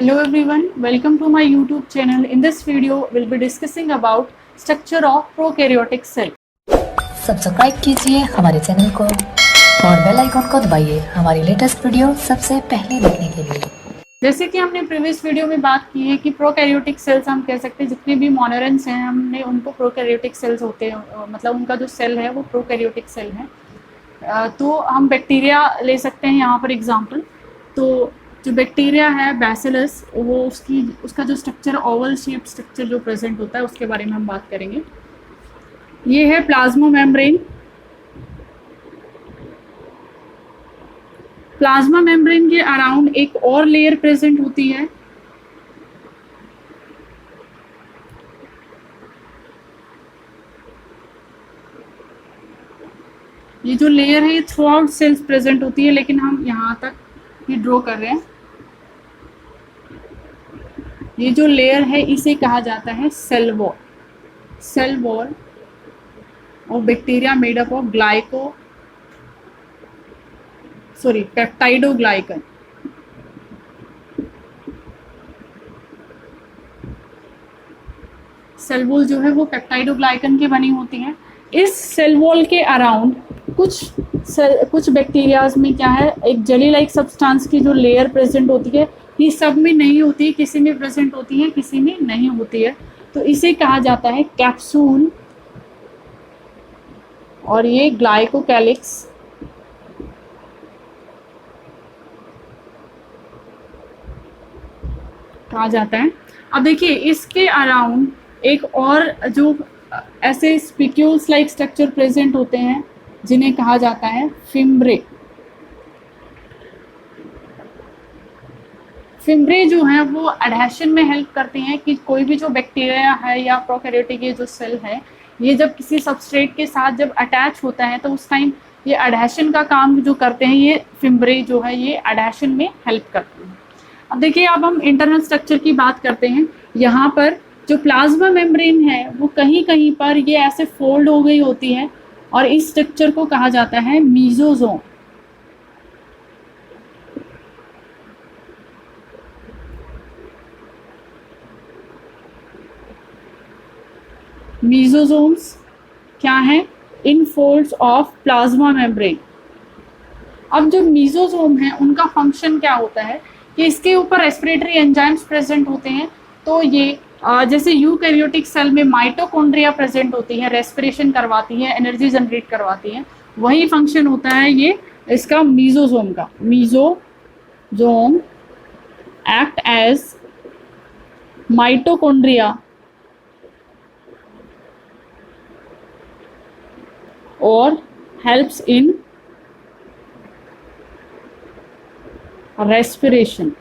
Hello everyone, welcome to my YouTube channel. In this video, we'll be discussing about structure of prokaryotic cell. Subscribe कीजिए हमारे channel को और bell icon को दबाइए हमारी latest video सबसे पहले देखने के लिए। जैसे कि हमने प्रीवियस वीडियो में बात की है कि प्रोकैरियोटिक सेल्स हम कह सकते हैं, जितने भी मोनोरेंट्स हैं हमने उनको प्रोकैरियोटिक सेल्स होते हैं, मतलब उनका जो सेल है वो प्रोकैरियोटिक सेल है। तो हम बैक्टीरिया ले सकते हैं यहाँ पर एग्जांपल। तो जो बैक्टीरिया है बैसिलस, वो उसका जो स्ट्रक्चर ओवल शेप स्ट्रक्चर जो प्रेजेंट होता है उसके बारे में हम बात करेंगे। ये है प्लाज्मा मेम्ब्रेन। प्लाज्मा मेम्ब्रेन के अराउंड एक और लेयर प्रेजेंट होती है, ये जो लेयर है ये थ्रू आउट सेल्स प्रेजेंट होती है, लेकिन हम यहाँ तक ही ड्रॉ कर रहे हैं। ये जो लेयर है इसे कहा जाता है सेल वॉल। सेल वॉल और bacteria made up of peptidoglycan. Cell wall जो है वो पेप्टाइडोग्लाइकन की बनी होती है। इस सेल वॉल के अराउंड कुछ बैक्टीरियाज में क्या है, एक जेली लाइक सब्सटेंस की जो लेयर प्रेजेंट होती है, ये सब में नहीं होती है, किसी में प्रेजेंट होती है किसी में नहीं होती है। तो इसे कहा जाता है कैप्सूल, और ये ग्लाइकोकैलिक्स कहा जाता है। अब देखिए इसके अराउंड एक और जो ऐसे स्पिक्यूल्स लाइक स्ट्रक्चर प्रेजेंट होते हैं जिन्हें कहा जाता है फिम्ब्रे। फिम्ब्रे जो है वो एडहेशन में हेल्प करते हैं कि कोई भी जो बैक्टीरिया है या प्रोकैरियोटिक ये जो सेल है, ये जब किसी सबस्ट्रेट के साथ जब अटैच होता है तो उस टाइम ये एडहेशन का काम जो करते हैं, ये फिम्ब्रे जो है ये एडहेशन में हेल्प करते हैं। अब देखिए, अब हम इंटरनल स्ट्रक्चर की बात करते हैं। यहाँ पर जो प्लाज्मा मेम्ब्रेन है वो कहीं कहीं पर ये ऐसे फोल्ड हो गई होती है, और इस स्ट्रक्चर को कहा जाता है मीजोजोम। मीजोजोम्स क्या है? इन फोल्ड्स ऑफ प्लाज्मा मेम्ब्रेन। अब जो मीजोजोम है उनका फंक्शन क्या होता है कि इसके ऊपर रेस्पिरेटरी एंजाइम्स प्रेजेंट होते हैं। तो ये जैसे यूकैरियोटिक सेल में माइटोकॉन्ड्रिया प्रेजेंट होती है, रेस्पिरेशन करवाती है, एनर्जी जनरेट करवाती है, वही फंक्शन होता है ये इसका मीजोजोम का। मीजोजोम एक्ट एज माइटोकॉन्ड्रिया और हेल्प्स इन रेस्पिरेशन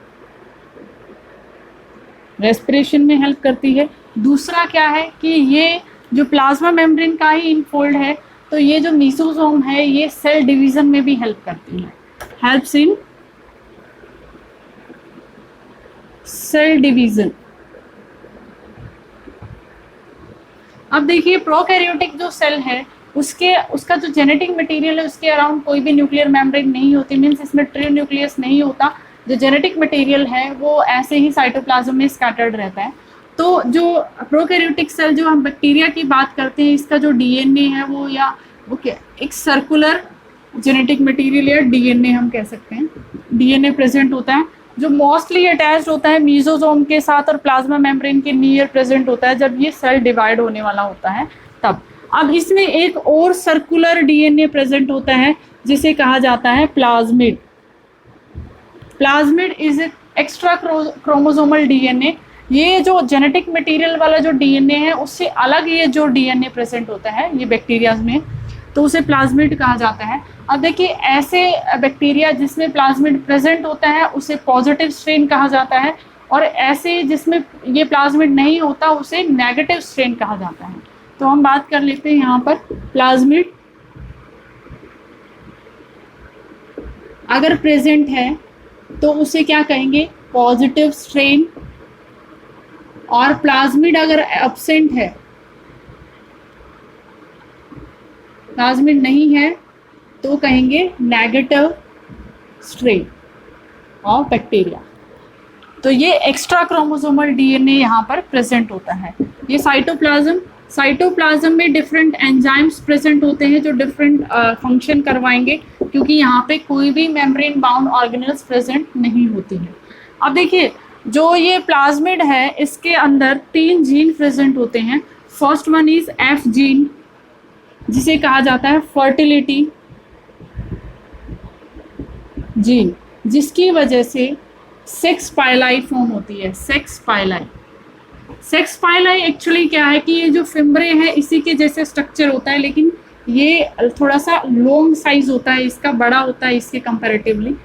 में हेल्प करती है। दूसरा क्या है कि ये जो प्लाज्मा मेम्ब्रेन का ही इनफोल्ड है, तो ये जो मीजोजोम है ये सेल डिवीजन में भी हेल्प करती है, हेल्प्स इन सेल डिवीजन। अब देखिए, प्रोकैरियोटिक जो सेल है उसका जो जेनेटिक मटेरियल है उसके अराउंड कोई भी न्यूक्लियर मेम्ब्रेन नहीं होती, मीन्स इसमें ट्री न्यूक्लियस नहीं होता। जो जेनेटिक मटेरियल है वो ऐसे ही साइटोप्लाज्म में स्कैटर्ड रहता है। तो जो प्रोकैरियोटिक सेल जो हम बैक्टीरिया की बात करते हैं, इसका जो डीएनए है वो क्या एक सर्कुलर जेनेटिक मटेरियल या डीएनए हम कह सकते हैं, डीएनए प्रेजेंट होता है जो मोस्टली अटैच्ड होता है मीजोजोम के साथ और प्लाज्मा मेम्ब्रेन के नियर प्रेजेंट होता है जब ये सेल डिवाइड होने वाला होता है तब। अब इसमें एक और सर्कुलर डीएनए प्रेजेंट होता है जिसे कहा जाता है plasmid. Plasmid is extra chromosomal DNA. ये जो जेनेटिक मटेरियल वाला जो डीएनए है उससे अलग ये जो डीएनए प्रेजेंट होता है ये बैक्टीरिया में, तो उसे प्लाज्मिड कहा जाता है। अब देखिए, ऐसे बैक्टीरिया जिसमें प्लाज्मिड प्रेजेंट होता है उसे पॉजिटिव स्ट्रेन कहा जाता है, और ऐसे जिसमें ये प्लाज्मिड नहीं होता उसे नेगेटिव स्ट्रेन कहा जाता है। तो हम बात कर लेते हैं यहाँ पर प्लाज्मिड अगर प्रेजेंट है तो उसे क्या कहेंगे? Positive strain. और प्लाज्मिड अगर एब्सेंट है, प्लाज्मिड नहीं है, तो कहेंगे नेगेटिव स्ट्रेन ऑफ बैक्टीरिया। तो ये एक्स्ट्रा क्रोमोसोमल डीएनए यहाँ पर प्रेजेंट होता है। ये साइटोप्लाज्म में डिफरेंट एंजाइम्स प्रेजेंट होते हैं जो डिफरेंट फंक्शन करवाएंगे, क्योंकि यहाँ पे कोई भी मेम्ब्रेन बाउंड ऑर्गेनेल्स प्रेजेंट नहीं होती हैं। अब देखिए जो ये प्लाज्मिड है इसके अंदर 3 जीन प्रेजेंट होते हैं। First one is F gene, जिसे कहा जाता है फर्टिलिटी जीन, जिसकी वजह से सेक्स पाइलाई फॉर्म होती है। सेक्स पाइलाई एक्चुअली क्या है कि ये जो फिम्ब्रे है इसी के जैसे स्ट्रक्चर होता है, लेकिन ये थोड़ा सा लॉन्ग साइज होता है, इसका बड़ा होता है इसके कंपैरेटिवली।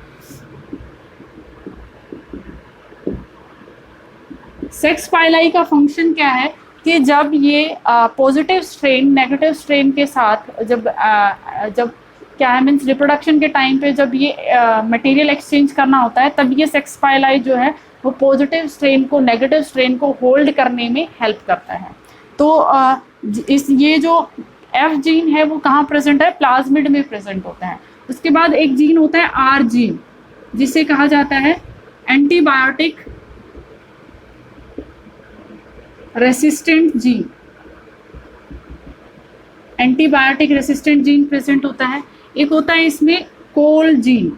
सेक्स पाइलाई का फंक्शन क्या है कि जब ये पॉजिटिव स्ट्रेन नेगेटिव स्ट्रेन के साथ जब क्या है मीन्स रिप्रोडक्शन के टाइम पे जब ये मटेरियल एक्सचेंज करना होता है, तब ये सेक्स पाइलाई जो है वो पॉजिटिव स्ट्रेन को नेगेटिव स्ट्रेन को होल्ड करने में हेल्प करता है। तो ये जो एफ जीन है वो कहाँ प्रेजेंट है? प्लाज्मिड में प्रेजेंट होता है। उसके बाद एक जीन होता है आर जीन, जिसे कहा जाता है antibiotic resistant gene. Antibiotic resistant gene present होता है। एक होता है इसमें कोल जीन।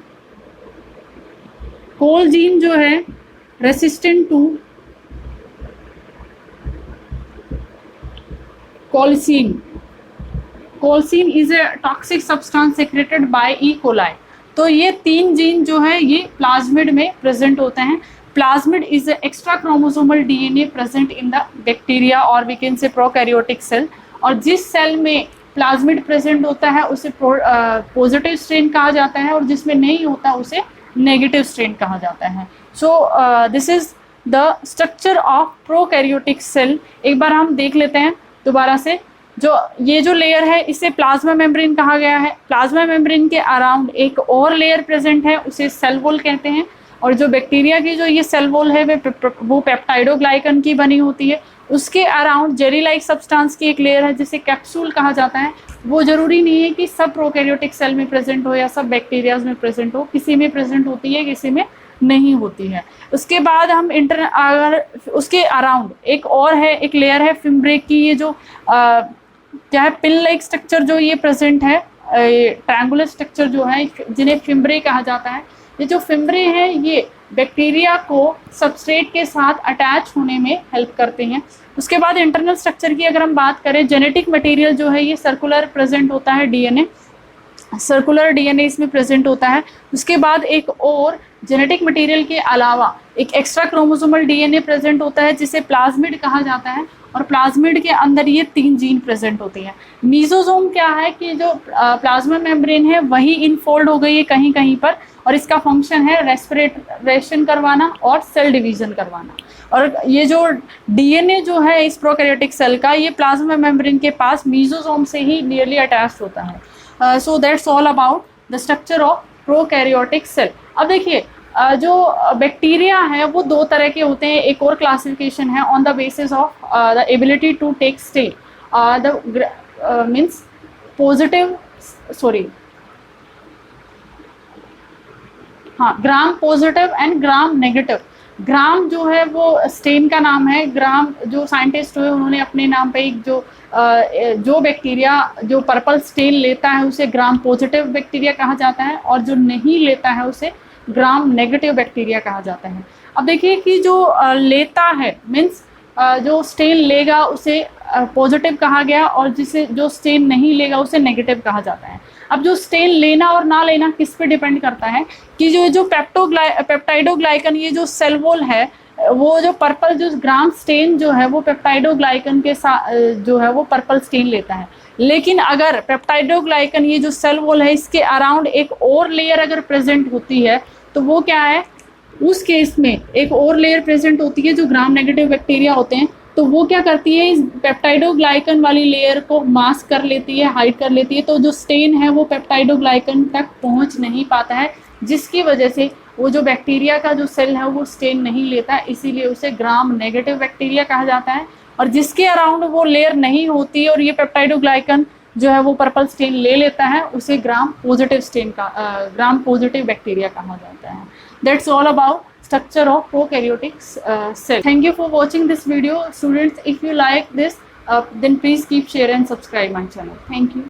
कोल जीन जो है resistant to colicin. Colicin is a toxic substance secreted by E coli. तो ये 3 जीन जो है ये प्लाज्मिड में प्रेजेंट होते हैं। Plasmid is a extra chromosomal DNA present in the bacteria और we can say prokaryotic cell. और जिस सेल में प्लाज्मिड प्रेजेंट होता है उसे पॉजिटिव स्ट्रेन कहा जाता है, और जिसमें नहीं होता उसे नेगेटिव स्ट्रेन कहा जाता है। So this is the structure of prokaryotic cell. एक बार हम देख लेते हैं दोबारा से। ये जो लेयर है इसे प्लाज्मा मेम्ब्रेन कहा गया है। प्लाज्मा मेम्ब्रेन के अराउंड एक और लेयर प्रेजेंट है, उसे सेल वॉल कहते हैं। और जो बैक्टीरिया की जो ये सेल वॉल है वो पेप्टाइडोग्लाइकन की बनी होती है। उसके अराउंड जेली लाइक सब्सटेंस की एक लेयर है जिसे कैप्सूल कहा जाता है। वो जरूरी नहीं है कि सब प्रोकैरियोटिक सेल में प्रेजेंट हो या सब बैक्टीरियाज में प्रेजेंट हो, किसी में प्रेजेंट होती है किसी में नहीं होती है। उसके बाद हम अगर उसके अराउंड एक और है, एक लेयर है फिम्ब्रे की। ये जो क्या है पिन लाइक स्ट्रक्चर जो ये प्रेजेंट है, ट्रायंगुलर स्ट्रक्चर जो है जिन्हें फिम्ब्रे कहा जाता है। ये जो फिम्ब्रे हैं ये बैक्टीरिया को सबस्ट्रेट के साथ अटैच होने में हेल्प करते हैं। उसके बाद इंटरनल स्ट्रक्चर की अगर हम बात करें, जेनेटिक मटेरियल जो है ये सर्कुलर प्रेजेंट होता है, डीएनए सर्कुलर डीएनए इसमें प्रेजेंट होता है। उसके बाद एक और जेनेटिक मटेरियल के अलावा एक एक्स्ट्रा क्रोमोसोमल डीएनए प्रेजेंट होता है जिसे प्लाज्मिड कहा जाता है। और प्लाज्मिड के अंदर ये 3 जीन प्रेजेंट होती हैं। मीजोजोम क्या है कि जो प्लाज्मा मेम्ब्रेन है वही इनफोल्ड हो गई है कहीं कहीं पर, और इसका फंक्शन है रेस्पिरेशन करवाना और सेल डिवीजन करवाना। और ये जो डीएनए जो है इस प्रोकैरियोटिक सेल का, ये प्लाज्मा मेम्ब्रेन के पास मीजोजोम से ही नियरली अटैच्ड होता है। So that's all about the structure of prokaryotic cell. अब देखिए जो बैक्टीरिया है वो 2 तरह के होते हैं। एक और क्लासिफिकेशन है on the basis of the ability to take stain, the means positive gram positive and gram negative. Gram जो है वो स्टेन का नाम है। ग्राम जो साइंटिस्ट हुए उन्होंने अपने नाम पे एक जो बैक्टीरिया जो पर्पल स्टेन लेता है उसे ग्राम पॉजिटिव बैक्टीरिया कहा जाता है, और जो नहीं लेता है उसे ग्राम नेगेटिव बैक्टीरिया कहा जाता है। अब देखिए कि जो लेता है मीन्स जो स्टेन लेगा उसे पॉजिटिव कहा गया, और जो स्टेन नहीं लेगा उसे नेगेटिव कहा जाता है। अब जो स्टेन लेना और ना लेना किस पे डिपेंड करता है कि जो पेप्टाइडोग्लाइकन ये जो सेल वॉल है वो जो पर्पल जो ग्राम स्टेन जो है वो पेप्टाइडोग्लाइकन के साथ जो है वो पर्पल स्टेन लेता है। लेकिन अगर पेप्टाइडोग्लाइकन ये जो सेल वॉल है इसके अराउंड एक और लेयर अगर प्रेजेंट होती है तो वो क्या है, उस केस में एक और लेयर प्रेजेंट होती है जो ग्राम नेगेटिव बैक्टीरिया होते हैं। तो वो क्या करती है, इस पेप्टाइडोग्लाइकन वाली लेयर को मास्क कर लेती है, हाइड कर लेती है। तो जो स्टेन है वो पेप्टाइडोग्लाइकन तक पहुंच नहीं पाता है, जिसकी वजह से वो जो बैक्टीरिया का जो सेल है वो स्टेन नहीं लेता, इसीलिए उसे ग्राम नेगेटिव बैक्टीरिया कहा जाता है। और जिसके अराउंड वो लेयर नहीं होती और ये पेप्टाइडोग्लाइकन जो है वो पर्पल स्टेन ले लेता है, उसे ग्राम पॉजिटिव बैक्टीरिया कहा जाता है। That's all about structure of prokaryotic cell. Thank you for watching this video, students. If you like this, then please keep share and subscribe my channel. Thank you.